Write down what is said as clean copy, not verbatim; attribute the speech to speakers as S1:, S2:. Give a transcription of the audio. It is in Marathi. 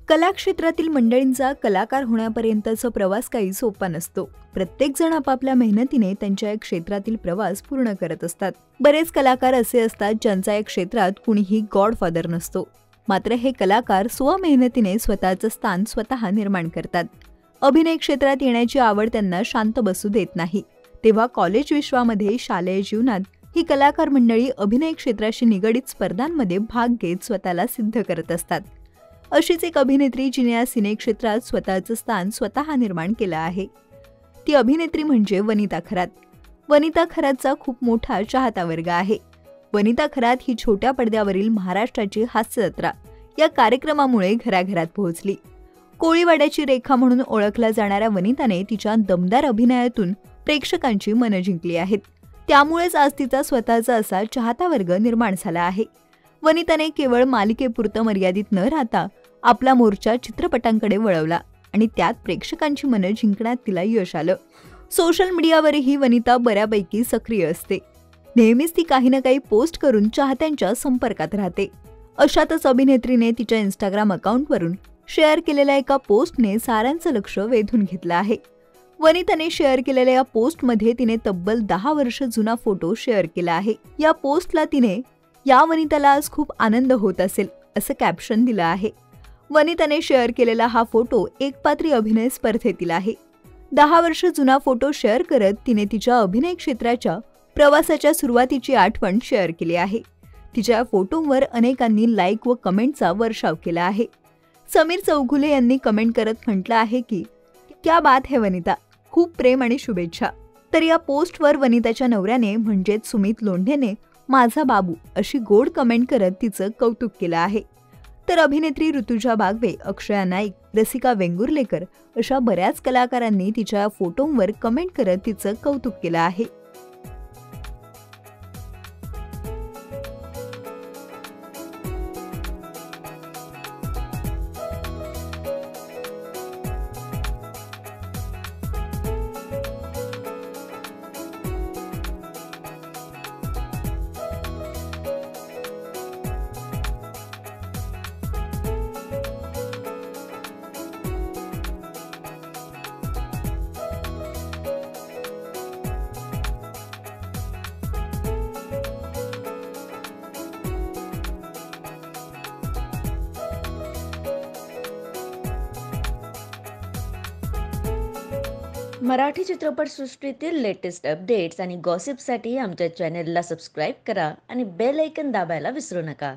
S1: कला क्षेत्रातील मंडळींचा कलाकार होण्यापर्यंतचा प्रवास काही सोपा नसतो। प्रत्येक जण आपापल्या मेहनतीने त्यांच्या या क्षेत्रातील प्रवास पूर्ण करत असतात। बरेच कलाकार असे असतात ज्यांचा या क्षेत्रात कुणीही गॉडफादर नसतो, मात्र हे कलाकार स्वमेहनतीने स्वतःचं स्थान स्वतः निर्माण करतात। अभिनय क्षेत्रात येण्याची आवड त्यांना शांत बसू देत नाही, तेव्हा कॉलेज विश्वामध्ये शालेय जीवनात ही कलाकार मंडळी अभिनय क्षेत्राशी निगडित स्पर्धांमध्ये भाग घेत स्वतःला सिद्ध करत असतात। अशीच एक अभिनेत्री जिने या सिने क्षेत्रात स्वतःचं स्थान स्वतः निर्माण केलं आहे, ती अभिनेत्री म्हणजे वनिता खरात। वनिता खरातचा खूप मोठा चाहता वर्ग आहे। वनिता खरात ही छोट्या पडद्यावरील महाराष्ट्राची हास्य जत्रा या कार्यक्रमामुळे घराघरात पोहोचली। कोळीवाड्याची रेखा म्हणून ओळखल्या जाणाऱ्या वनिताने तिच्या दमदार अभिनयातून प्रेक्षकांची मनं जिंकली आहेत। त्यामुळेच आज तिचा स्वतःचा असा चाहता वर्ग निर्माण झाला आहे। वनिताने केवळ मालिकेपुरतं मर्यादित न राहता आपला मोर्चा चित्रपटांकडे वळवला आणि त्यात प्रेक्षकांची मनं जिंकण्यात तिला यश आलं। सोशल मीडियावरही वनिता बऱ्यापैकी सक्रिय असते। नेहमीच ती काही ना काही पोस्ट करून चाहत्यांच्या संपर्कात राहते। अशातच अभिनेत्रीने तिच्या इंस्टाग्राम अकाउंटवरून शेअर केलेल्या एका पोस्टने साऱ्यांचं लक्ष वेधून घेतलं आहे। वनिताने शेअर केलेल्या या पोस्टमध्ये तिने तब्बल 10 वर्ष जुना फोटो शेअर केला आहे। या पोस्टला तिने "या वनिताला आज खूप आनंद होत असेल" असं कॅप्शन दिलं आहे। वनिताने शेअर केलेला हा फोटो एकपात्री अभिनय स्पर्धेतील आहे। 10 वर्ष जुना फोटो शेअर करत तिने तिच्या अभिनय क्षेत्राच्या प्रवासाच्या सुरुवातीची आठवण शेअर केली आहे। तिच्या फोटोवर अनेकांनी लाईक व कमेंटचा वर्षाव केला आहे। समीर चौगुले यांनी कमेंट करत म्हटलं आहे की "क्या बात है वनिता, खूप प्रेम आणि शुभेच्छा"। तर या पोस्टवर वनिताच्या नवऱ्याने म्हणजेच सुमित लोंढेने "माझा बाबू" अशी गोड कमेंट करत तिचं कौतुक केलं आहे। तर अभिनेत्री ऋतुजा बागवे, अक्षया नाईक, रसिका वेंगुर्लेकर अशा बऱ्याच कलाकारांनी तिच्या फोटोंवर कमेंट करत तिचं कौतुक केलं आहे।
S2: मराठी चित्रपटसृष्टीतील लेटेस्ट अपडेट्स आणि गॉसिपसाठी आमच्या चॅनेलला सबस्क्राईब करा आणि बेल आयकॉन दाबायला विसरू नका।